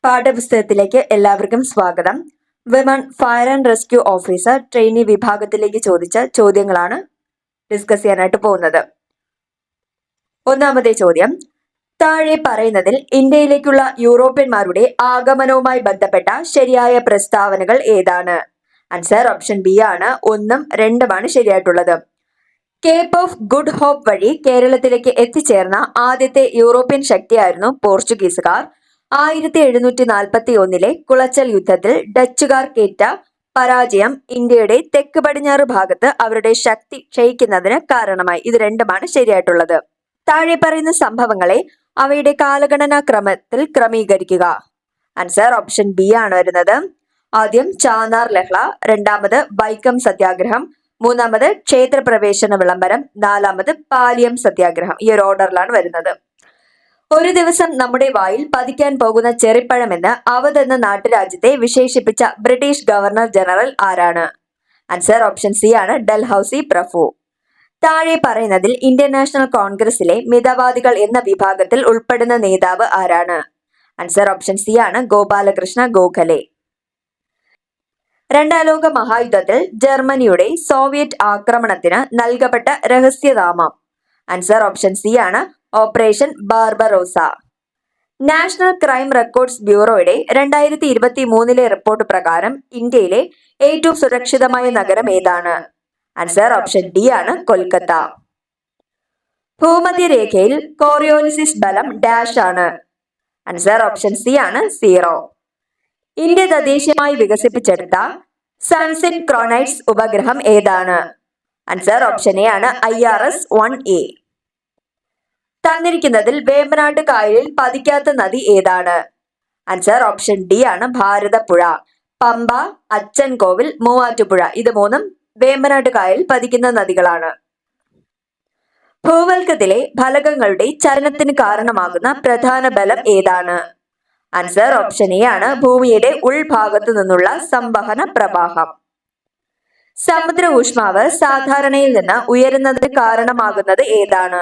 പാഠപുസ്തകത്തിലേക്ക് എല്ലാവർക്കും സ്വാഗതം. Women fire and rescue officer trainee വിഭാഗത്തിലേക്ക് ചോദിച്ച ചോദ്യങ്ങളാണ് ഡിസ്കസ് ചെയ്യാനായിട്ട് പോകുന്നത്. ഒന്നാമത്തെ ചോദ്യം, താഴെ പറയുന്നതിൽ ഇന്ത്യയിലേക്കുള്ള യൂറോപ്യന്മാരുടെ ആഗമനവുമായി ബന്ധപ്പെട്ട ശരിയായ പ്രസ്താവനകൾ ഏതാണ്? ആൻസർ ഓപ്ഷൻ ബി ആണ്. 1ഉം 2ഉമാണ് ശരിയായിട്ടുള്ളത്. കേപ്പ് ഓഫ് ഗുഡ് ഹോപ്പ് വഴി കേരളത്തിലേക്ക് എത്തിച്ചേർന്ന ആദ്യത്തെ യൂറോപ്യൻ ശക്തിയായിരുന്നു പോർച്ചുഗീസുകാർ. 1741 കുളച്ചൽ യുദ്ധത്തിൽ ഡച്ചുകാർക്കേറ്റ പരാജയം ഇന്ത്യയുടെ തെക്ക് പടിഞ്ഞാറ് ഭാഗത്ത് അവരുടെ ശക്തി ക്ഷയിക്കുന്നതിന് കാരണമായി. ഇത് 2ഉമാണ് ശരിയായിട്ടുള്ളത്. താഴെ പറയുന്ന സംഭവങ്ങളെ അവയുടെ കാലഗണനാ ക്രമത്തിൽ ക്രമീകരിക്കുക. ആൻസർ ഓപ്ഷൻ ബി ആണ് വരുന്നത്. ആദ്യം ചാന്നാർ ലഹള, രണ്ടാമത് വൈക്കം സത്യാഗ്രഹം, മൂന്നാമത് ക്ഷേത്രപ്രവേശന വിളംബരം, നാലാമത് പാലിയം സത്യാഗ്രഹം. ഈ ഒരു ഓർഡറിലാണ് വരുന്നത്. ഒരു ദിവസം നമ്മുടെ വായിൽ പതിക്കാൻ പോകുന്ന ചെറിപ്പഴമെന്ന് അവധ് എന്ന നാട്ടുരാജ്യത്തെ വിശേഷിപ്പിച്ച ബ്രിട്ടീഷ് ഗവർണർ ജനറൽ ആരാണ്? ആൻസർ ഓപ്ഷൻ സി ആണ്. ഡൽഹൌസി പ്രഭു. താഴെ പറയുന്നതിൽ ഇന്ത്യൻ നാഷണൽ കോൺഗ്രസിലെ മിതവാദികൾ എന്ന വിഭാഗത്തിൽ ഉൾപ്പെടുന്ന നേതാവ് ആരാണ്? ആൻസർ ഓപ്ഷൻ സി ആണ്. ഗോപാലകൃഷ്ണ ഗോഖലെ. രണ്ടാം ലോക മഹായുദ്ധത്തിൽ ജർമ്മനിയുടെ സോവിയറ്റ് ആക്രമണത്തിന് നൽകപ്പെട്ട രഹസ്യനാമം? ആൻസർ ഓപ്ഷൻ സി ആണ്. Operation Barbarossa. National crime records ബ്യൂറോയുടെ 2023 റിപ്പോർട്ട് പ്രകാരം ഇന്ത്യയിലെ ഏറ്റവും സുരക്ഷിതമായ നഗരം ഏതാണ്? ആൻസർ ഓപ്ഷൻ ഡി ആണ്. കൊൽക്കത്ത. ഭൂമധ്യരേഖയിൽ കോറിയോലിസിസ് ബലം ഡാഷ് ആണ്? ആൻസർ ഓപ്ഷൻ സി ആണ്. 0. ഇന്ത്യ തദ്ദേശീയമായി വികസിപ്പിച്ചെടുത്ത സൺസെറ്റ് ക്രോണൈറ്റ്സ് ഉപഗ്രഹം ഏതാണ്? ആൻസർ ഓപ്ഷൻ എ ആണ്. IRS-1A. തന്നിരിക്കുന്നതിൽ വേമ്പനാട്ട് കായലിൽ പതിക്കാത്ത നദി ഏതാണ്? ആൻസർ ഓപ്ഷൻ ഡി ആണ്. ഭാരതപ്പുഴ. പമ്പ, അച്ചൻകോവിൽ, മൂവാറ്റുപുഴ. ഇത് 3ഉം വേമ്പനാട്ട് കായലിൽ പതിക്കുന്ന നദികളാണ്. ഭൂവൽക്കത്തിലെ ഫലകങ്ങളുടെ ചലനത്തിന് കാരണമാകുന്ന പ്രധാന ബലം ഏതാണ്? ആൻസർ ഓപ്ഷൻ എ ആണ്. ഭൂമിയുടെ ഉൾഭാഗത്തു നിന്നുള്ള സംവഹന പ്രവാഹം. സമുദ്ര ഊഷ്മാവ് സാധാരണയിൽ നിന്ന് ഉയരുന്നതിന് കാരണമാകുന്നത് ഏതാണ്?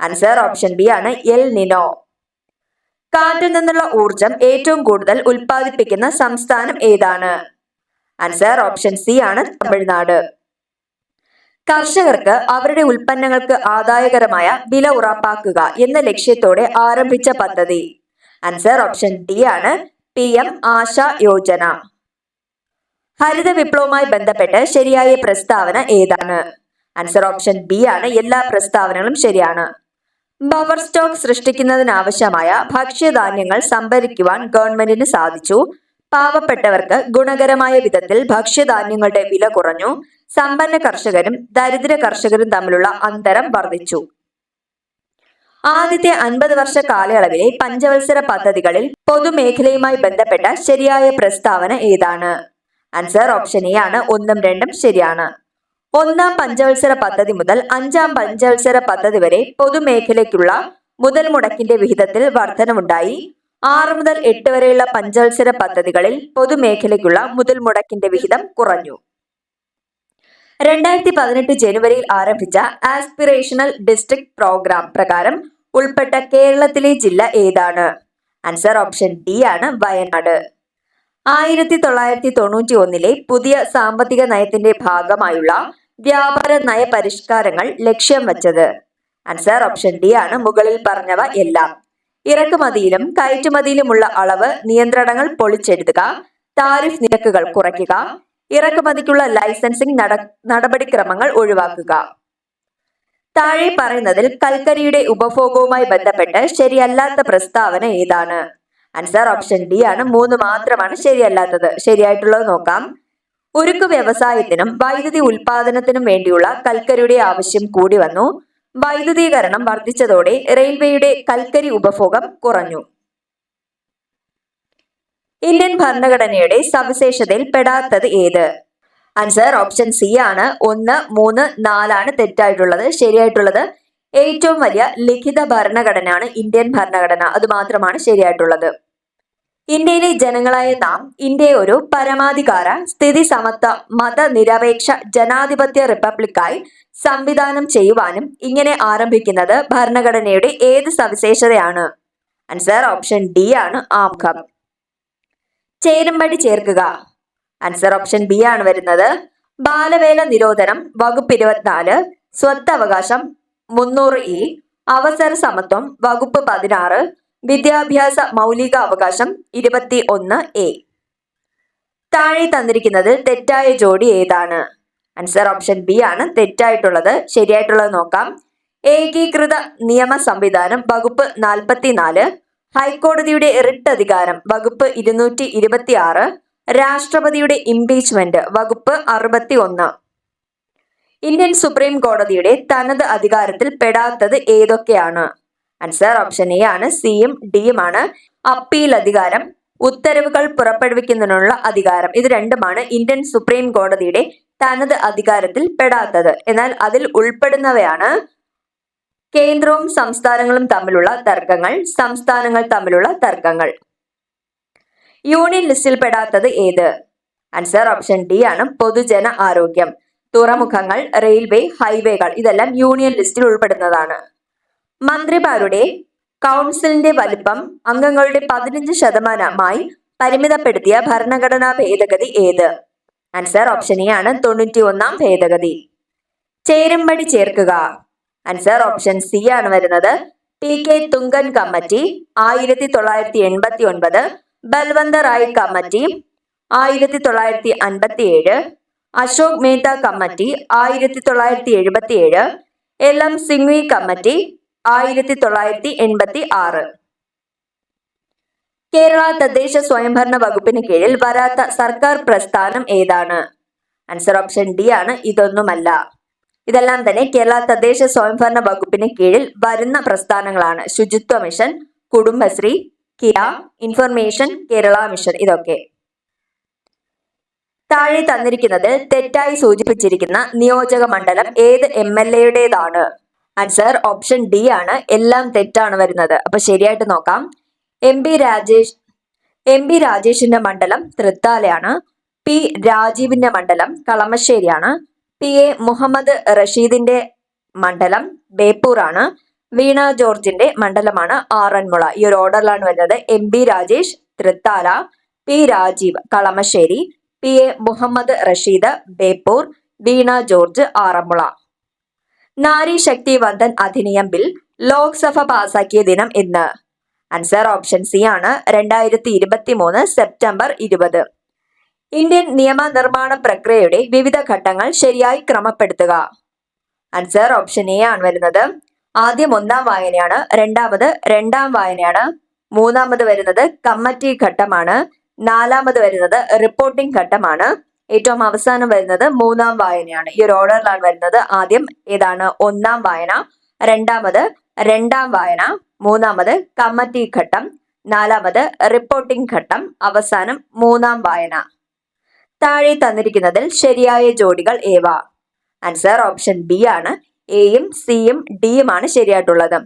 ആൻസർ ഓപ്ഷൻ ബി ആണ്. El Nino. കാറ്റിൽ നിന്നുള്ള ഊർജം ഏറ്റവും കൂടുതൽ ഉൽപ്പാദിപ്പിക്കുന്ന സംസ്ഥാനം ഏതാണ്? ആൻസർ ഓപ്ഷൻ സി ആണ്. തമിഴ്നാട്. കർഷകർക്ക് അവരുടെ ഉൽപ്പന്നങ്ങൾക്ക് ആദായകരമായ വില ഉറപ്പാക്കുക എന്ന ലക്ഷ്യത്തോടെ ആരംഭിച്ച പദ്ധതി? ആൻസർ ഓപ്ഷൻ ഡി ആണ്. PM ആശ യോജന. ഹരിത വിപ്ലവവുമായി ബന്ധപ്പെട്ട് ശരിയായ പ്രസ്താവന ഏതാണ്? ആൻസർ ഓപ്ഷൻ ബി ആണ്. എല്ലാ പ്രസ്താവനകളും ശരിയാണ്. ബഫർ സ്റ്റോക്ക് സൃഷ്ടിക്കുന്നതിനാവശ്യമായ ഭക്ഷ്യധാന്യങ്ങൾ സംഭരിക്കുവാൻ ഗവൺമെന്റിന് സാധിച്ചു. പാവപ്പെട്ടവർക്ക് ഗുണകരമായ വിധത്തിൽ ഭക്ഷ്യധാന്യങ്ങളുടെ വില കുറഞ്ഞു. സമ്പന്ന കർഷകരും ദരിദ്ര കർഷകരും തമ്മിലുള്ള അന്തരം വർദ്ധിച്ചു. ആദ്യത്തെ 50 വർഷ കാലയളവിലെ പഞ്ചവത്സര പദ്ധതികളിൽ പൊതുമേഖലയുമായി ബന്ധപ്പെട്ട ശരിയായ പ്രസ്താവന ഏതാണ്? ആൻസർ ഓപ്ഷൻ എ ആണ്. 1ഉം 2ഉം ശരിയാണ്. 1ാം പഞ്ചവത്സര പദ്ധതി മുതൽ 5ാം പഞ്ചവത്സര പദ്ധതി വരെ പൊതുമേഖലയ്ക്കുള്ള മുതൽ മുടക്കിന്റെ വിഹിതത്തിൽ വർധനവുണ്ടായി. 6 മുതൽ 8 വരെയുള്ള പഞ്ചവത്സര പദ്ധതികളിൽ പൊതുമേഖലയ്ക്കുള്ള മുതൽ മുടക്കിന്റെ വിഹിതം കുറഞ്ഞു. 2018 ജനുവരിയിൽ ആരംഭിച്ച ആസ്പിറേഷണൽ ഡിസ്ട്രിക്ട് പ്രോഗ്രാം പ്രകാരം ഉൾപ്പെട്ട കേരളത്തിലെ ജില്ല ഏതാണ്? ആൻസർ ഓപ്ഷൻ ഡി ആണ്. വയനാട്. 1991 പുതിയ സാമ്പത്തിക നയത്തിന്റെ ഭാഗമായുള്ള വ്യാപാര നയ പരിഷ്കാരങ്ങൾ ലക്ഷ്യം വച്ചത്? ആൻസർ ഓപ്ഷൻ ഡി ആണ്. മുകളിൽ പറഞ്ഞവ എല്ലാം. ഇറക്കുമതിയിലും കയറ്റുമതിയിലുമുള്ള അളവ് നിയന്ത്രണങ്ങൾ പൊളിച്ചെഴുതുക, താരിഫ് നിരക്കുകൾ കുറയ്ക്കുക, ഇറക്കുമതിക്കുള്ള ലൈസൻസിംഗ് നടപടിക്രമങ്ങൾ ഒഴിവാക്കുക. താഴെ പറയുന്നതിൽ കൽക്കരിയുടെ ഉപഭോഗവുമായി ബന്ധപ്പെട്ട് ശരിയല്ലാത്ത പ്രസ്താവന ഏതാണ്? ആൻസർ ഓപ്ഷൻ ഡി ആണ്. 3 മാത്രമാണ് ശരിയല്ലാത്തത്. ശരിയായിട്ടുള്ളത് നോക്കാം. ഉരുക്കു വ്യവസായത്തിനും വൈദ്യുതി ഉൽപാദനത്തിനും വേണ്ടിയുള്ള കൽക്കരിയുടെ ആവശ്യം കൂടി വന്നു. വൈദ്യുതീകരണം വർദ്ധിച്ചതോടെ റെയിൽവേയുടെ കൽക്കരി ഉപഭോഗം കുറഞ്ഞു. ഇന്ത്യൻ ഭരണഘടനയുടെ സവിശേഷതയിൽ പെടാത്തത് ഏത്? ആൻസർ ഓപ്ഷൻ സി ആണ്. 1, 3, 4 ആണ് തെറ്റായിട്ടുള്ളത്. ശരിയായിട്ടുള്ളത് ഏറ്റവും വലിയ ലിഖിത ഭരണഘടനയാണ് ഇന്ത്യൻ ഭരണഘടന. അത് മാത്രമാണ് ശരിയായിട്ടുള്ളത്. ഇന്ത്യയിലെ ജനങ്ങളായ നാം ഇന്ത്യയെ ഒരു പരമാധികാര സ്ഥിതി സമത്വ മതനിരപേക്ഷ ജനാധിപത്യ റിപ്പബ്ലിക്കായി സംവിധാനം ചെയ്യുവാനും ഇങ്ങനെ ആരംഭിക്കുന്നത് ഭരണഘടനയുടെ ഏത് സവിശേഷതയാണ്? ആൻസർ ഓപ്ഷൻ ഡി ആണ്. ആമുഖം. ചേരുംപടി ചേർക്കുക. ആൻസർ ഓപ്ഷൻ ബി ആണ് വരുന്നത്. ബാലവേല നിരോധനം വകുപ്പ് 24, സ്വത്തവകാശം 300E, അവസര സമത്വം വകുപ്പ് 16, വിദ്യാഭ്യാസ മൗലിക അവകാശം 21A. താഴെ തന്നിരിക്കുന്നതിൽ തെറ്റായ ജോഡി ഏതാണ്? ആൻസർ ഓപ്ഷൻ ബി ആണ് തെറ്റായിട്ടുള്ളത്. ശരിയായിട്ടുള്ളത് നോക്കാം. ഏകീകൃത നിയമ സംവിധാനം വകുപ്പ് 44, ഹൈക്കോടതിയുടെ റിട്ട് അധികാരം വകുപ്പ് 226, രാഷ്ട്രപതിയുടെ ഇംപീച്ച്മെന്റ് വകുപ്പ് 61. ഇന്ത്യൻ സുപ്രീം കോടതിയുടെ തനത് അധികാരത്തിൽ പെടാത്തത് ഏതൊക്കെയാണ്? ആൻസർ ഓപ്ഷൻ എ ആണ്. സിയും ഡിയുമാണ്. അപ്പീൽ അധികാരം, ഉത്തരവുകൾ പുറപ്പെടുവിക്കുന്നതിനുള്ള അധികാരം, ഇത് രണ്ടുമാണ് ഇന്ത്യൻ സുപ്രീം കോടതിയുടെ തനത് അധികാരത്തിൽ പെടാത്തത്. എന്നാൽ അതിൽ ഉൾപ്പെടുന്നവയാണ് കേന്ദ്രവും സംസ്ഥാനങ്ങളും തമ്മിലുള്ള തർക്കങ്ങൾ, സംസ്ഥാനങ്ങൾ തമ്മിലുള്ള തർക്കങ്ങൾ. യൂണിയൻ ലിസ്റ്റിൽ പെടാത്തത് ഏത്? ആൻസർ ഓപ്ഷൻ ഡി ആണ്. പൊതുജന ആരോഗ്യം. തുറമുഖങ്ങൾ, റെയിൽവേ, ഹൈവേകൾ ഇതെല്ലാം യൂണിയൻ ലിസ്റ്റിൽ ഉൾപ്പെടുന്നതാണ്. മന്ത്രിമാരുടെ കൗൺസിലിന്റെ വലിപ്പം അംഗങ്ങളുടെ 15% പരിമിതപ്പെടുത്തിയ ഭരണഘടനാ ഭേദഗതി ഏത്? ആൻസർ ഓപ്ഷൻ എ ആണ്. 91-ാം ഭേദഗതി. ചേരുംപടി ചേർക്കുക. ആൻസർ ഓപ്ഷൻ സി ആണ് വരുന്നത്. PK Thungon committee 1989, Balwant Rai committee 1957, Ashok Mehta committee 1977, LM Singhvi committee 1986. Kerala തദ്ദേശ സ്വയംഭരണ വകുപ്പിന് കീഴിൽ വരാത്ത സർക്കാർ പ്രസ്ഥാനം ഏതാണ്? ആൻസർ ഓപ്ഷൻ ഡി ആണ്. ഇതൊന്നുമല്ല. ഇതെല്ലാം തന്നെ കേരള തദ്ദേശ സ്വയംഭരണ വകുപ്പിന് കീഴിൽ വരുന്ന പ്രസ്ഥാനങ്ങളാണ്. ശുചിത്വ mission, Kudumbashree, Kia, information Kerala mission ഇതൊക്കെ. താഴെ തന്നിരിക്കുന്നത് തെറ്റായി സൂചിപ്പിച്ചിരിക്കുന്ന നിയോജക മണ്ഡലം ഏത് MLA-യുടേതാണ്? ആൻസർ ഓപ്ഷൻ ഡി ആണ്. എല്ലാം തെറ്റാണ് വരുന്നത്. അപ്പൊ ശരിയായിട്ട് നോക്കാം. എം പി രാജേഷിന്റെ മണ്ഡലം തൃത്താലയാണ്. P രാജീവിന്റെ മണ്ഡലം കളമശ്ശേരിയാണ്. PA മുഹമ്മദ് റഷീദിന്റെ മണ്ഡലം ബേപ്പൂർ ആണ്. വീണ ജോർജിന്റെ മണ്ഡലമാണ് ആറന്മുള. ഈ ഒരു ഓർഡറിലാണ് വരുന്നത്. MP Rajesh Thrithala, P Rajeev Kalamassery, PA Muhammad Rasheed Beypore, Veena George Aranmula. Nari Shakti Vandan Adhiniyam bill Lok Sabha പാസാക്കിയ ദിനം എന്ന്? ആൻസർ ഓപ്ഷൻ സി ആണ്. 2023 സെപ്റ്റംബർ 20. ഇന്ത്യൻ നിയമനിർമ്മാണ പ്രക്രിയയുടെ വിവിധ ഘട്ടങ്ങൾ ശരിയായി ക്രമപ്പെടുത്തുക. ആൻസർ ഓപ്ഷൻ എ ആണ് വരുന്നത്. ആദ്യം 1ാം വായനയാണ്, രണ്ടാമത് 2ാം വായനയാണ്, മൂന്നാമത് വരുന്നത് കമ്മിറ്റി ഘട്ടമാണ്, നാലാമത് വരുന്നത് റിപ്പോർട്ടിംഗ് ഘട്ടമാണ്, ഏറ്റവും അവസാനം വരുന്നത് 3ാം വായനയാണ്. ഈ ഒരു ഓർഡറിലാണ് വരുന്നത്. ആദ്യം ഏതാണ്? 1ാം വായന, രണ്ടാമത് 2ാം വായന, മൂന്നാമത് കമ്മിറ്റി ഘട്ടം, നാലാമത് റിപ്പോർട്ടിംഗ് ഘട്ടം, അവസാനം 3ാം വായന. താഴെ തന്നിരിക്കുന്നതിൽ ശരിയായ ജോഡികൾ ഏവ? ആൻസർ ഓപ്ഷൻ ബി ആണ്. എയും സിയും ഡിയുമാണ് ശരിയായിട്ടുള്ളത്.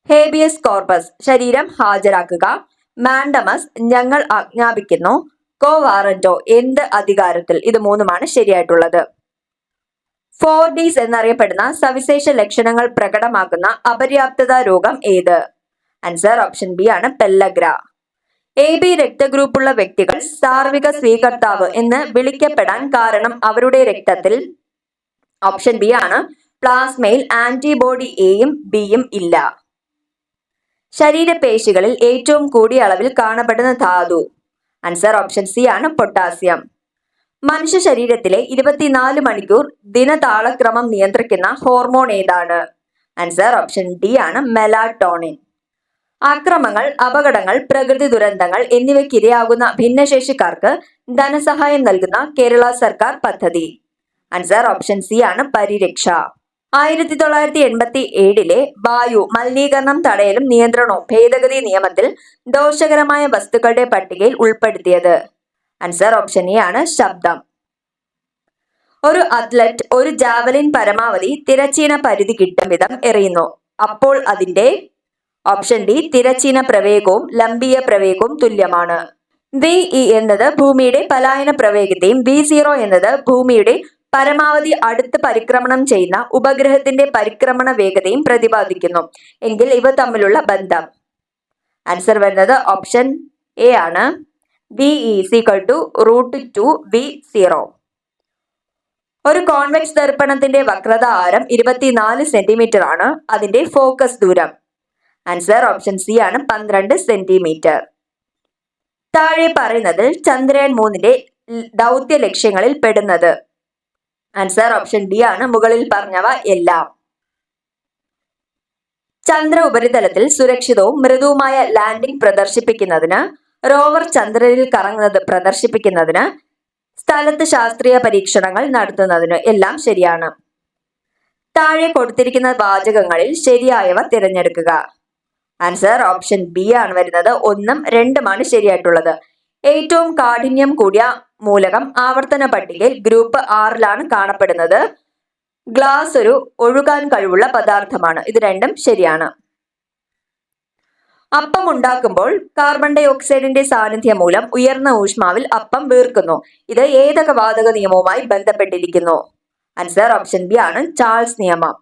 ഹേബിയസ് കോർപ്പസ് ശരീരം ഹാജരാക്കുക. മാൻഡമസ് ഞങ്ങൾ ആജ്ഞാപിക്കുന്നു. കോ വാറന്റോ എന്ത് അധികാരത്തിൽ? ഇത് മൂന്നുമാണ് ശരിയായിട്ടുള്ളത്. 4Ds എന്നറിയപ്പെടുന്ന സവിശേഷ ലക്ഷണങ്ങൾ പ്രകടമാക്കുന്ന അപര്യാപ്തത രോഗം ഏത്? ആൻസർ ഓപ്ഷൻ ബി ആണ്. പെല്ലഗ്ര. AB രക്തഗ്രൂപ്പുള്ള വ്യക്തികൾ സാർവിക സ്വീകർത്താവ് എന്ന് വിളിക്കപ്പെടാൻ കാരണം അവരുടെ രക്തത്തിൽ? ഓപ്ഷൻ ബി ആണ്. പ്ലാസ്മയിൽ ആന്റിബോഡി Aയും Bയും ഇല്ല. ശരീരപേശികളിൽ ഏറ്റവും കൂടിയ അളവിൽ കാണപ്പെടുന്ന ധാതു? ആൻസർ ഓപ്ഷൻ സി ആണ്. പൊട്ടാസ്യം. മനുഷ്യ ശരീരത്തിലെ 24 മണിക്കൂർ ദിനതാളക്രമം നിയന്ത്രിക്കുന്ന ഹോർമോൺ ഏതാണ്? ആൻസർ ഓപ്ഷൻ ഡി ആണ്. മെലാറ്റോണിൻ. ആക്രമങ്ങൾ, അപകടങ്ങൾ, പ്രകൃതി ദുരന്തങ്ങൾ എന്നിവയ്ക്കിരയാകുന്ന ഭിന്നശേഷിക്കാർക്ക് ധനസഹായം നൽകുന്ന കേരള സർക്കാർ പദ്ധതി? ആൻസർ ഓപ്ഷൻ സി ആണ്. പരിരക്ഷ. 1987 വായു മലിനീകരണം തടയലും നിയന്ത്രണവും ഭേദഗതി നിയമത്തിൽ ദോഷകരമായ വസ്തുക്കളുടെ പട്ടികയിൽ ഉൾപ്പെടുത്തിയത്? ആൻസർ ഓപ്ഷൻ എ ആണ്. ശബ്ദം. ഒരു അത്ലറ്റ് ഒരു ജാവലിൻ പരമാവധി തിരച്ചീന പരിധി കിട്ടും വിധം എറിയുന്നു. അപ്പോൾ അതിന്റെ? Option D. തിരച്ചീന പ്രവേഗവും ലംബീയ പ്രവേഗവും തുല്യമാണ്. VE എന്നത് ഭൂമിയുടെ പലായന പ്രവേഗത്തെയും V0 എന്നത് ഭൂമിയുടെ പരമാവധി അടുത്ത് പരിക്രമണം ചെയ്യുന്ന ഉപഗ്രഹത്തിന്റെ പരിക്രമണ വേഗതയും പ്രതിപാദിക്കുന്നു. എങ്കിൽ ഇവ തമ്മിലുള്ള ബന്ധം? ആൻസർ വരുന്നത് ഓപ്ഷൻ എ ആണ്. V is equal to √2v0. ഒരു കോൺവെക്സ് ദർപ്പണത്തിന്റെ വക്രത ആരം 24 സെന്റിമീറ്റർ ആണ്. അതിന്റെ ഫോക്കസ് ദൂരം ആൻസർ ഓപ്ഷൻ സി ആണ് 12 സെന്റിമീറ്റർ. താഴെ പറയുന്നതിൽ ചന്ദ്രയാൻ 3ന്റെ ദൗത്യ ലക്ഷ്യങ്ങളിൽ പെടുന്നത് ആൻസർ ഓപ്ഷൻ ഡി ആണ് മുകളിൽ പറഞ്ഞവ എല്ലാം. ചന്ദ്ര ഉപരിതലത്തിൽ സുരക്ഷിതവും മൃദുവുമായ ലാൻഡിംഗ് പ്രദർശിപ്പിക്കുന്നതിന്, റോവർ ചന്ദ്രനിൽ കറങ്ങുന്നത് പ്രദർശിപ്പിക്കുന്നതിന്, സ്ഥലത്ത് ശാസ്ത്രീയ പരീക്ഷണങ്ങൾ നടത്തുന്നതിന് എല്ലാം ശരിയാണ്. താഴെ കൊടുത്തിരിക്കുന്ന വാചകങ്ങളിൽ ശരിയായവ തിരഞ്ഞെടുക്കുക. ആൻസർ ഓപ്ഷൻ ബി ആണ് വരുന്നത്. 1ഉം 2ഉമാണ് ശരിയായിട്ടുള്ളത്. ഏറ്റവും കാഠിന്യം കൂടിയ മൂലകം ആവർത്തന പട്ടികയിൽ ഗ്രൂപ്പ് 6ലാണ് കാണപ്പെടുന്നത്. ഗ്ലാസ് ഒരു ഒഴുകാൻ കഴിവുള്ള പദാർത്ഥമാണ്. ഇത് രണ്ടും ശരിയാണ്. അപ്പം ഉണ്ടാക്കുമ്പോൾ കാർബൺ ഡൈ ഓക്സൈഡിന്റെ സാന്നിധ്യം മൂലം ഉയർന്ന ഊഷ്മാവിൽ അപ്പം വീർക്കുന്നു. ഇത് ഏതൊക്കെ വാതക നിയമവുമായി ബന്ധപ്പെട്ടിരിക്കുന്നു? ആൻസർ ഓപ്ഷൻ ബി ആണ് ചാൾസ് നിയമം.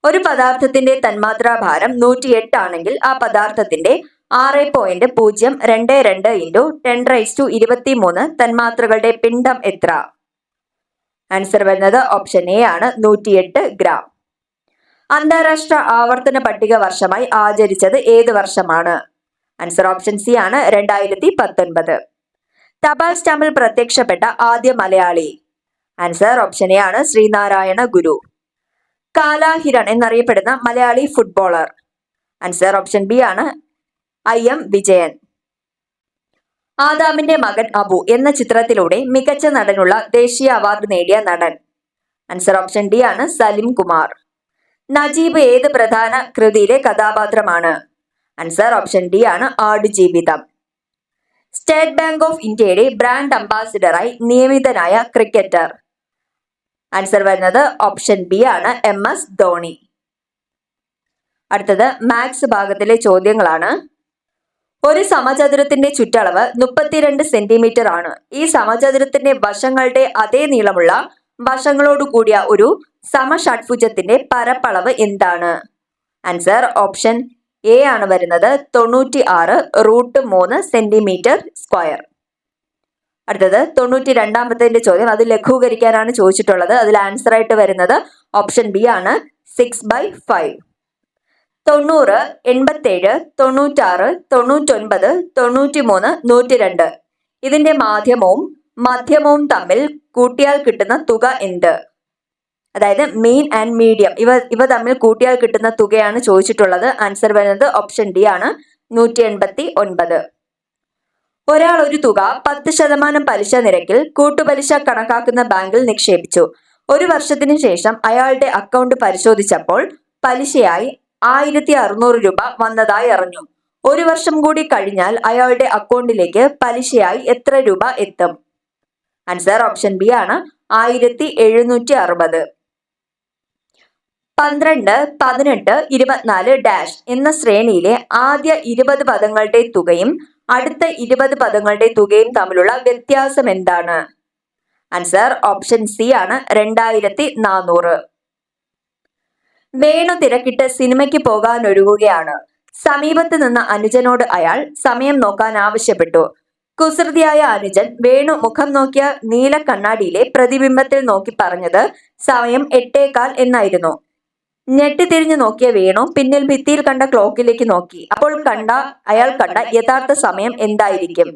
ഒരു പദാർത്ഥത്തിന്റെ തന്മാത്രാ ഭാരം 108 ആണെങ്കിൽ ആ പദാർത്ഥത്തിന്റെ 6.022 × 10⁻23 തന്മാത്രകളുടെ പിണ്ഡം എത്ര? ആൻസർ വരുന്നത് ഓപ്ഷൻ എ ആണ് 108 ഗ്രാം. അന്താരാഷ്ട്ര ആവർത്തന പട്ടിക വർഷമായി ആചരിച്ചത് ഏത് വർഷമാണ്? ആൻസർ ഓപ്ഷൻ സി ആണ് 2019. തപാൽ സ്റ്റാമ്പിൽ പ്രത്യക്ഷപ്പെട്ട ആദ്യ മലയാളി? ആൻസർ ഓപ്ഷൻ എ ആണ് ശ്രീനാരായണ ഗുരു. കാലാഹിരൺ എന്നറിയപ്പെടുന്ന Malayali footballer? Answer option B ആണ് IM വിജയൻ. ആദാമിന്റെ മകൻ അബു എന്ന ചിത്രത്തിലൂടെ മികച്ച നടനുള്ള ദേശീയ അവാർഡ് നേടിയ നടൻ? ആൻസർ ഓപ്ഷൻ ഡി ആണ് സലിം കുമാർ. നജീബ് ഏത് പ്രധാന കൃതിയിലെ കഥാപാത്രമാണ്? ആൻസർ ഓപ്ഷൻ ഡി ആണ് ആടുജീവിതം. സ്റ്റേറ്റ് ബാങ്ക് ഓഫ് ഇന്ത്യയുടെ ബ്രാൻഡ് അംബാസിഡറായി നിയമിതനായ ക്രിക്കറ്റർ? ആൻസർ വരുന്നത് ഓപ്ഷൻ ബി ആണ് MS ധോണി. അടുത്തത് മാത്സ് ഭാഗത്തിലെ ചോദ്യങ്ങളാണ്. ഒരു സമചതുരത്തിന്റെ ചുറ്റളവ് 32 സെന്റിമീറ്റർ ആണ്. ഈ സമചതുരത്തിന്റെ വശങ്ങളുടെ അതേ നീളമുള്ള വശങ്ങളോട് കൂടിയ ഒരു സമഷഡ്ഭുജത്തിന്റെ പരപ്പളവ് എന്താണ്? ആൻസർ ഓപ്ഷൻ എ ആണ് വരുന്നത് 96√3 സെന്റിമീറ്റർ സ്ക്വയർ. അടുത്തത് 92ാമത്തെ ചോദ്യം. അത് ലഘൂകരിക്കാനാണ് ചോദിച്ചിട്ടുള്ളത്. അതിൽ ആൻസർ ആയിട്ട് വരുന്നത് ഓപ്ഷൻ ബി ആണ് 6/5. 90, 87, 96, 99, 93, 102 ഇതിന്റെ മധ്യമവും തമ്മിൽ കൂട്ടിയാൽ കിട്ടുന്ന തുക എന്ത്? അതായത് മീൻ ആൻഡ് മീഡിയം ഇവ തമ്മിൽ കൂട്ടിയാൽ കിട്ടുന്ന തുകയാണ് ചോദിച്ചിട്ടുള്ളത്. ആൻസർ വരുന്നത് ഓപ്ഷൻ ഡി ആണ് 189. ഒരാൾ ഒരു തുക 10% പലിശ നിരക്കിൽ കൂട്ടുപലിശ കണക്കാക്കുന്ന ബാങ്കിൽ നിക്ഷേപിച്ചു. ഒരു വർഷത്തിന് ശേഷം അയാളുടെ അക്കൗണ്ട് പരിശോധിച്ചപ്പോൾ പലിശയായി 1600 രൂപ വന്നതായി അറിഞ്ഞു. ഒരു വർഷം കൂടി കഴിഞ്ഞാൽ അയാളുടെ അക്കൗണ്ടിലേക്ക് പലിശയായി എത്ര രൂപ എത്തും? ആൻസർ ഓപ്ഷൻ ബി ആണ് 1760. 12, 18, 24 ഡാഷ് എന്ന ശ്രേണിയിലെ ആദ്യ 20 പദങ്ങളുടെ തുകയും അടുത്ത 20 പദങ്ങളുടെ തുകയും തമ്മിലുള്ള വ്യത്യാസം എന്താണ്? ആൻസർ ഓപ്ഷൻ സി ആണ് 2400. വേണു തിരക്കിട്ട് സിനിമയ്ക്ക് പോകാൻ ഒരുങ്ങുകയാണ്. സമീപത്ത് നിന്ന അനുജനോട് അയാൾ സമയം നോക്കാൻ ആവശ്യപ്പെട്ടു. കുസൃതിയായ അനുജൻ വേണു മുഖം നോക്കിയ നീല കണ്ണാടിയിലെ പ്രതിബിംബത്തിൽ നോക്കി പറഞ്ഞത് സമയം 8:15 എന്നായിരുന്നു. ഞെട്ടിത്തിരിഞ്ഞു നോക്കിയ വേണു പിന്നിൽ ഭിത്തിയിൽ കണ്ട ക്ലോക്കിലേക്ക് നോക്കി. അപ്പോൾ അയാൾ കണ്ട യഥാർത്ഥ സമയം എന്തായിരിക്കും?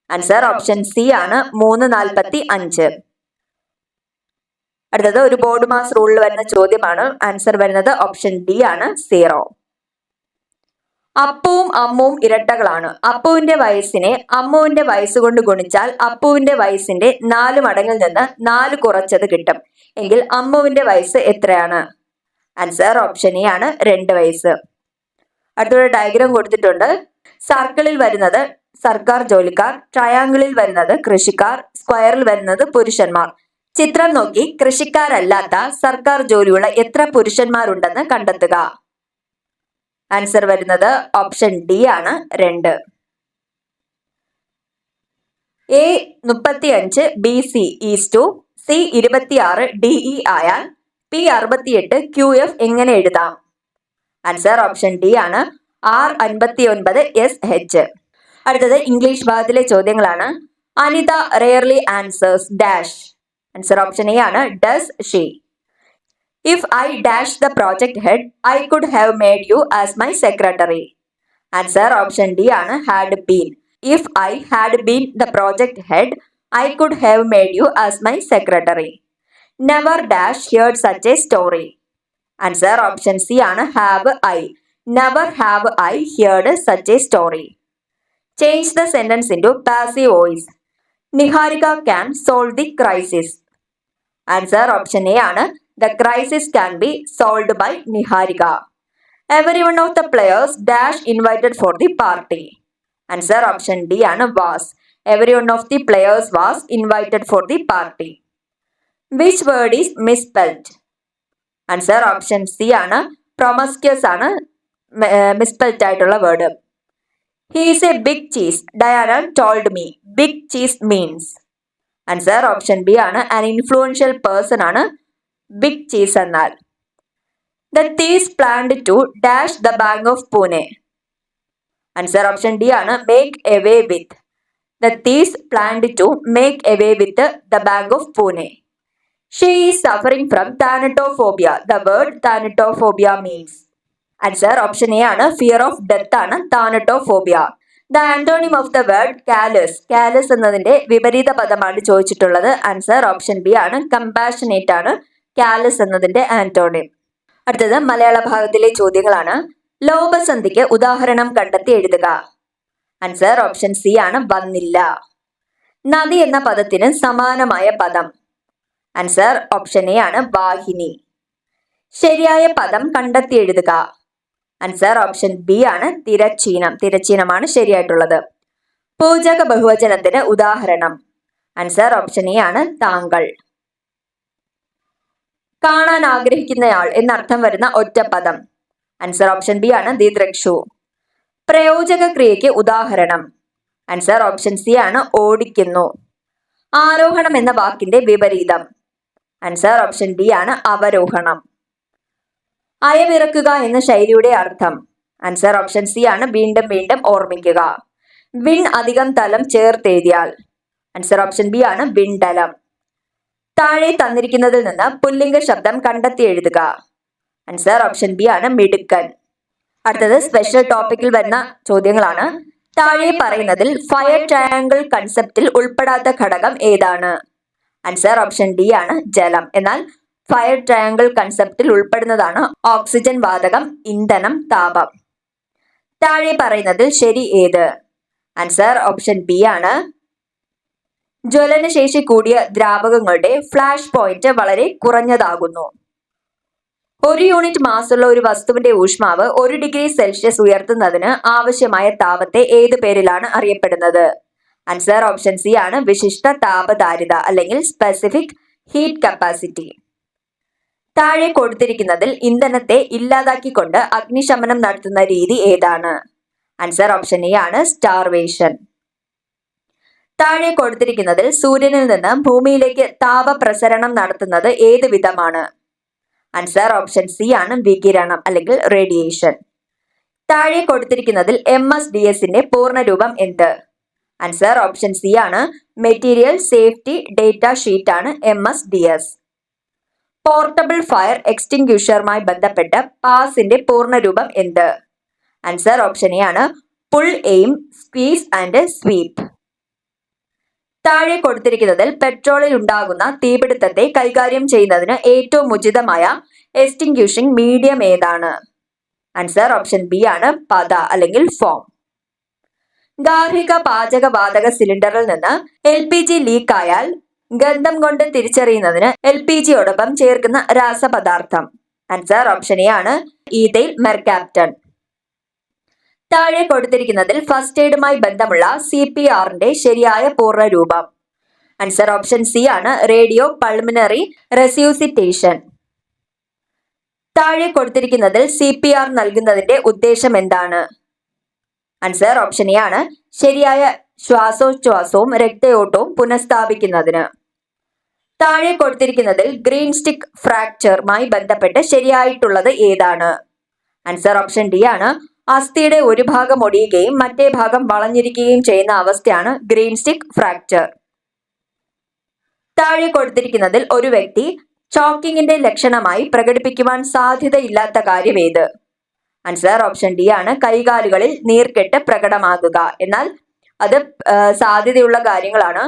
ആൻസർ ഓപ്ഷൻ സി ആണ് 3:45. അടുത്തത് ഒരു ബോർഡ് മാസ് റൂളിൽ വരുന്ന ചോദ്യമാണ്. ആൻസർ വരുന്നത് ഓപ്ഷൻ ഡി ആണ് 0. അപ്പുവും അമ്മുവും ഇരട്ടകളാണ്. അപ്പുവിന്റെ വയസ്സിനെ അമ്മുവിന്റെ വയസ്സുകൊണ്ട് ഗുണിച്ചാൽ അപ്പുവിന്റെ വയസ്സിന്റെ 4 മടങ്ങിൽ നിന്ന് 4 കുറച്ചത് കിട്ടും. എങ്കിൽ അമ്മുവിന്റെ വയസ്സ് എത്രയാണ്? ആൻസർ ഓപ്ഷൻ എ ആണ് 2 വയസ്സ്. അടുത്തൊരു ഡയഗ്രാം കൊടുത്തിട്ടുണ്ട്. സർക്കിളിൽ വരുന്നത് സർക്കാർ ജോലിക്കാർ, ട്രയാങ്കിളിൽ വരുന്നത് കൃഷിക്കാർ, സ്ക്വയറിൽ വരുന്നത് പുരുഷന്മാർ. ചിത്രം നോക്കി കൃഷിക്കാരല്ലാത്ത സർക്കാർ ജോലിയുള്ള എത്ര പുരുഷന്മാരുണ്ടെന്ന് കണ്ടെത്തുക. ആൻസർ വരുന്നത് ഓപ്ഷൻ ഡി ആണ് 2. A 35 BC is to C 26 DE ആയാൽ P 68 QF എങ്ങനെ എഴുതാം? ആൻസർ ഓപ്ഷൻ ഡി ആണ് R 59 SH. അടുത്തത് ഇംഗ്ലീഷ് ഭാഗത്തിലെ ചോദ്യങ്ങളാണ്. Anita rarely answers dash. Answer option A ആണ് does she. If I dash the project head I could have made you as my secretary. Answer option D ആണ് had been. If I had been the project head I could have made you as my secretary. Never dash heard such a story. Answer option C ആണ് have I. Never have I heard such a story. Change the sentence into passive voice. Niharika can solve the crisis. Answer option A ആണ് the crisis can be solved by Niharika. Every one of the players dash invited for the party. Answer option D ആണ് was. Every one of the players was invited for the party. Which word is misspelled. Answer option C ആണ് promiscuous ആണ് misspelled ആയിട്ടുള്ള word. He is a big cheese. Diana told me. Big cheese means. Answer option B ആണ് an influential person ആണ് big cheese എന്നാൽ. The thieves planned to dash the bank of Pune. Answer option D ആണ് make away with. The thieves planned to make away with the bank of Pune. She is suffering from thanatophobia. The word thanatophobia means. Answer option A ആണ് fear of death ആണ് thanatophobia. The antonym of the word callus. Callus എന്നതിന്റെ വിപരീത പദമാണ് ചോദിച്ചിട്ടുള്ളത്. Answer option B ആണ് compassionate ആണ് callus എന്നതിന്റെ antonym. അടുത്തത് മലയാള ഭാഗത്തിലെ ചോദ്യങ്ങളാണ്. ലോപസന്ധിക്ക് ഉദാഹരണം കണ്ടെത്തി എഴുതുക. ആൻസർ ഓപ്ഷൻ സി ആണ് വന്നില്ല. നദി എന്ന പദത്തിന് സമാനമായ പദം. ആൻസർ ഓപ്ഷൻ എ ആണ് വാഹിനി. ശരിയായ പദം കണ്ടെത്തി എഴുതുക. ആൻസർ ഓപ്ഷൻ ബി ആണ് തിരച്ചീനം. തിരച്ചീനമാണ് ശരിയായിട്ടുള്ളത്. പൂജക ബഹുവചനത്തിന് ഉദാഹരണം. ആൻസർ ഓപ്ഷൻ എ ആണ് താങ്കൾ. കാണാൻ ആഗ്രഹിക്കുന്നയാൾ എന്നർത്ഥം വരുന്ന ഒറ്റപ്പദം. ആൻസർ ഓപ്ഷൻ ബി ആണ് ദിദൃക്ഷു. പ്രയോജക ക്രിയയ്ക്ക് ഉദാഹരണം. ആൻസർ ഓപ്ഷൻ സി ആണ് ഓടിക്കുന്നു. ആരോഹണം എന്ന വാക്കിന്റെ വിപരീതം. ആൻസർ ഓപ്ഷൻ ഡി ആണ് അവരോഹണം. അയവിറക്കുക എന്ന ശൈലിയുടെ അർത്ഥം. ആൻസർ ഓപ്ഷൻ സി ആണ് വീണ്ടും വീണ്ടും ഓർമ്മിക്കുക. വിൺ അധികം തലം ചേർത്തെഴുതിയാൽ. ആൻസർ ഓപ്ഷൻ ബി ആണ് വിണ്ടലം. താഴെ തന്നിരിക്കുന്നതിൽ നിന്ന് പുല്ലിംഗ ശബ്ദം കണ്ടെത്തി എഴുതുക. ആൻസർ ഓപ്ഷൻ ബി ആണ് മിടുക്കൻ. അടുത്തത് സ്പെഷ്യൽ ടോപ്പിക്കിൽ വരുന്ന ചോദ്യങ്ങളാണ്. താഴെ പറയുന്നതിൽ ഫയർ ട്രയാങ്കിൾ കൺസെപ്റ്റിൽ ഉൾപ്പെടാത്ത ഘടകം ഏതാണ്. ആൻസർ ഓപ്ഷൻ ഡി ആണ് ജലം. എന്നാൽ ഫയർ ട്രയാങ്കിൾ കൺസെപ്റ്റിൽ ഉൾപ്പെടുന്നതാണ് ഓക്സിജൻ, വാതകം, ഇന്ധനം, താപം. താഴെ പറയുന്നതിൽ ശരി ഏത്. ആൻസർ ഓപ്ഷൻ ബി ആണ് ജ്വലനശേഷി കൂടിയ ദ്രാവകങ്ങളുടെ ഫ്ലാഷ് പോയിന്റ് വളരെ കുറഞ്ഞതാകുന്നു. 1 യൂണിറ്റ് മാസുള്ള ഒരു വസ്തുവിന്റെ ഊഷ്മാവ് 1 ഡിഗ്രി സെൽഷ്യസ് ഉയർത്തുന്നതിന് ആവശ്യമായ താപത്തെ ഏത് പേരിലാണ് അറിയപ്പെടുന്നത്. ആൻസർ ഓപ്ഷൻ സി ആണ് വിശിഷ്ട താപധാരിത അല്ലെങ്കിൽ സ്പെസിഫിക് ഹീറ്റ് കപ്പാസിറ്റി. താഴെ കൊടുത്തിരിക്കുന്നതിൽ ഇന്ധനത്തെ ഇല്ലാതാക്കിക്കൊണ്ട് അഗ്നിശമനം നടത്തുന്ന രീതി ഏതാണ്. ആൻസർ ഓപ്ഷൻ എ ആണ് സ്റ്റാർവേഷൻ. താഴെ കൊടുത്തിരിക്കുന്നതിൽ സൂര്യനിൽ നിന്ന് ഭൂമിയിലേക്ക് താപപ്രസരണം നടത്തുന്നത് ഏത് വിധമാണ്. ആൻസർ ഓപ്ഷൻ സി ആണ് വികിരണം അല്ലെങ്കിൽ റേഡിയേഷൻ. താഴെ കൊടുത്തിരിക്കുന്നതിൽ MSDSന്റെ പൂർണ്ണരൂപം എന്ത്. ആൻസർ ഓപ്ഷൻ സി ആണ് മെറ്റീരിയൽ സേഫ്റ്റി ഡേറ്റ ഷീറ്റ് ആണ് MSDS. പോർട്ടബിൾ ഫയർ എക്സ്റ്റിംഗ്വിഷറുമായി ബന്ധപ്പെട്ട് പാസിന്റെ പൂർണ്ണരൂപം എന്ത്. ആൻസർ ഓപ്ഷൻ എ ആണ് pull, aim, squeeze and sweep. താഴെ കൊടുത്തിരിക്കുന്നതിൽ പെട്രോളിൽ ഉണ്ടാകുന്ന തീപിടുത്തത്തെ കൈകാര്യം ചെയ്യുന്നതിന് ഏറ്റവും ഉചിതമായ എക്സ്റ്റിംഗ്വിഷിംഗ് മീഡിയം ഏതാണ്. ആൻസർ ഓപ്ഷൻ ബി ആണ് പത അല്ലെങ്കിൽ ഫോം. ഗാർഹിക പാചകവാതക സിലിണ്ടറിൽ നിന്ന് LPG ലീക്ക് ആയാൽ ഗന്ധം കൊണ്ട് തിരിച്ചറിയുന്നതിന് LPGയോടൊപ്പം ചേർക്കുന്ന രാസപദാർത്ഥം. ആൻസർ ഓപ്ഷൻ എ ആണ് ഈഥൈൽ മെർകാപ്റ്റൺ. താഴെ കൊടുത്തിരിക്കുന്നതിൽ ഫസ്റ്റ് എയ്ഡുമായി ബന്ധമുള്ള CPRന്റെ ശരിയായ പൂർണ്ണരൂപം. ആൻസർ ഓപ്ഷൻ സി ആണ് റേഡിയോ പൾമിനറി റെസ്യൂസിറ്റേഷൻ. താഴെ കൊടുത്തിരിക്കുന്നതിൽ CPR നൽകുന്നതിന്റെ ഉദ്ദേശം എന്താണ്. ആൻസർ ഓപ്ഷൻ എ ആണ് ശരിയായ ശ്വാസോച്ഛ്വാസവും രക്തയോട്ടവും പുനഃസ്ഥാപിക്കുന്നതിന്. താഴെ കൊടുത്തിരിക്കുന്നതിൽ ഗ്രീൻ സ്റ്റിക്ക് ഫ്രാക്ചറുമായി ബന്ധപ്പെട്ട് ശരിയായിട്ടുള്ളത് ഏതാണ്. ആൻസർ ഓപ്ഷൻ ഡി ആണ് അസ്ഥിയുടെ ഒരു ഭാഗം ഒടിയുകയും മറ്റേ ഭാഗം വളഞ്ഞിരിക്കുകയും ചെയ്യുന്ന അവസ്ഥയാണ് ഗ്രീൻ സ്റ്റിക്ക് ഫ്രാക്ചർ. താഴെ കൊടുത്തിരിക്കുന്നതിൽ ഒരു വ്യക്തി ചോക്കിങ്ങിന്റെ ലക്ഷണമായി പ്രകടിപ്പിക്കുവാൻ സാധ്യതയില്ലാത്ത കാര്യം ഏത്? ആൻസർ ഓപ്ഷൻ ഡി ആണ്, കൈകാലുകളിൽ നീർക്കെട്ട് പ്രകടമാകുക. എന്നാൽ അത് സാധ്യതയുള്ള കാര്യങ്ങളാണ്.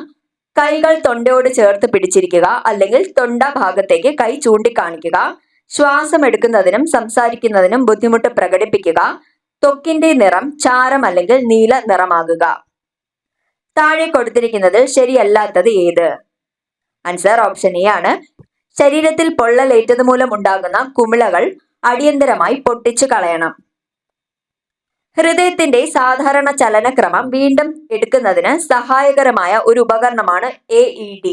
കൈകൾ തൊണ്ടയോട് ചേർത്ത് പിടിച്ചിരിക്കുക, അല്ലെങ്കിൽ തൊണ്ട ഭാഗത്തേക്ക് കൈ ചൂണ്ടിക്കാണിക്കുക, ശ്വാസം എടുക്കുന്നതിനും സംസാരിക്കുന്നതിനും ബുദ്ധിമുട്ട് പ്രകടിപ്പിക്കുക, ത്വക്കിന്റെ നിറം ചാരം അല്ലെങ്കിൽ നീല നിറമാകുക. താഴെ കൊടുത്തിരിക്കുന്നതിൽ ശരിയല്ലാത്തത് ഏത്? ആൻസർ ഓപ്ഷൻ എ ആണ്, ശരീരത്തിൽ പൊള്ളലേറ്റത് മൂലം ഉണ്ടാകുന്ന കുമിളകൾ അടിയന്തരമായി പൊട്ടിച്ചു കളയണം. ഹൃദയത്തിന്റെ സാധാരണ ചലനക്രമം വീണ്ടും എടുക്കുന്നതിന് സഹായകരമായ ഒരു ഉപകരണമാണ് AED.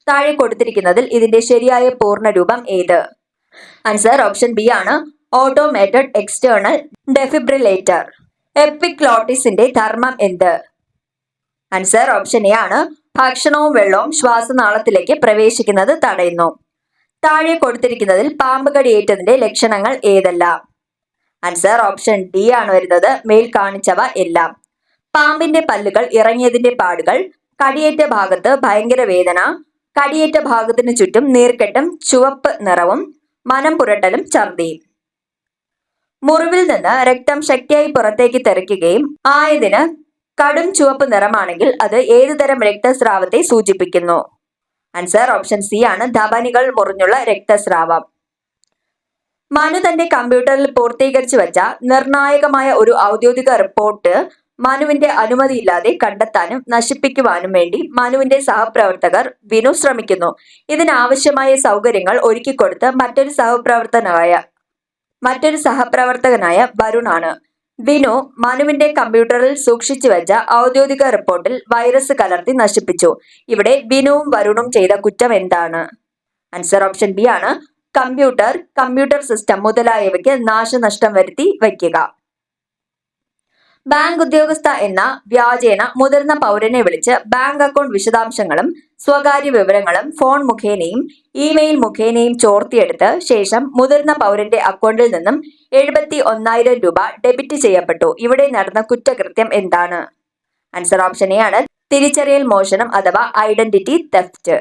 താഴെ കൊടുത്തിരിക്കുന്നതിൽ ഇതിന്റെ ശരിയായ പൂർണ്ണരൂപം ഏത്? ആൻസർ ഓപ്ഷൻ ബി ആണ്, ഓട്ടോമേറ്റഡ് എക്സ്റ്റേണൽ ഡെഫിബ്രിലേറ്റർ. എപ്പിക്ലോട്ടിസിന്റെ ധർമ്മം എന്ത്? ആൻസർ ഓപ്ഷൻ എ ആണ്, ഭക്ഷണവും വെള്ളവും ശ്വാസനാളത്തിലേക്ക് പ്രവേശിക്കുന്നത് തടയുന്നു. താഴെ കൊടുത്തിരിക്കുന്നതിൽ പാമ്പ് കടിയേറ്റതിന്റെ ലക്ഷണങ്ങൾ ഏതെല്ലാം? ആൻസർ ഓപ്ഷൻ ഡി ആണ് വരുന്നത്, മേൽ കാണിച്ചവ എല്ലാം. പാമ്പിന്റെ പല്ലുകൾ ഇറങ്ങിയതിന്റെ പാടുകൾ, കടിയേറ്റ ഭാഗത്ത് ഭയങ്കര വേദന, കടിയേറ്റ ഭാഗത്തിന് ചുറ്റും നീർക്കെട്ടും ചുവപ്പ് നിറവും, മനം പുരട്ടലും ഛർദിയും. മുറിവിൽ നിന്ന് രക്തം ശക്തിയായി പുറത്തേക്ക് തെറിക്കുകയും ആയതിന് കടും ചുവപ്പ് നിറമാണെങ്കിൽ അത് ഏതുതരം രക്തസ്രാവത്തെ സൂചിപ്പിക്കുന്നു? ആൻസർ ഓപ്ഷൻ സി ആണ്, ധമനികൾ മുറിഞ്ഞുള്ള രക്തസ്രാവം. മനു തന്റെ കമ്പ്യൂട്ടറിൽ പൂർത്തീകരിച്ചു വെച്ച നിർണായകമായ ഒരു ഔദ്യോഗിക റിപ്പോർട്ട് മനുവിന്റെ അനുമതിയില്ലാതെ കണ്ടെത്താനും നശിപ്പിക്കുവാനും വേണ്ടി മനുവിന്റെ സഹപ്രവർത്തകർ വിനു ശ്രമിക്കുന്നു. ഇതിനാവശ്യമായ സൗകര്യങ്ങൾ ഒരുക്കിക്കൊടുത്ത് മറ്റൊരു സഹപ്രവർത്തകനായ വരുണാണ്. വിനു മനുവിന്റെ കമ്പ്യൂട്ടറിൽ സൂക്ഷിച്ചു വെച്ച ഔദ്യോഗിക റിപ്പോർട്ടിൽ വൈറസ് കലർത്തി നശിപ്പിച്ചു. ഇവിടെ വിനുവും വരുണും ചെയ്ത കുറ്റം എന്താണ്? ആൻസർ ഓപ്ഷൻ ബി ആണ്, കമ്പ്യൂട്ടർ സിസ്റ്റം മുതലായവയ്ക്ക് നാശനഷ്ടം വരുത്തി വയ്ക്കുക. ബാങ്ക് ഉദ്യോഗസ്ഥ എന്ന വ്യാജേന മുതിർന്ന പൗരനെ വിളിച്ച് ബാങ്ക് അക്കൗണ്ട് വിശദാംശങ്ങളും സ്വകാര്യ വിവരങ്ങളും ഫോൺ മുഖേനയും ഇമെയിൽ മുഖേനയും ചോർത്തിയെടുത്ത് ശേഷം മുതിർന്ന പൗരന്റെ അക്കൗണ്ടിൽ നിന്നും 71,000 രൂപ ഡെബിറ്റ് ചെയ്യപ്പെട്ടു. ഇവിടെ നടന്ന കുറ്റകൃത്യം എന്താണ്? ആൻസർ ഓപ്ഷൻ എ ആണ്, തിരിച്ചറിയൽ മോഷണം അഥവാ ഐഡന്റിറ്റി തെഫ്റ്റ്.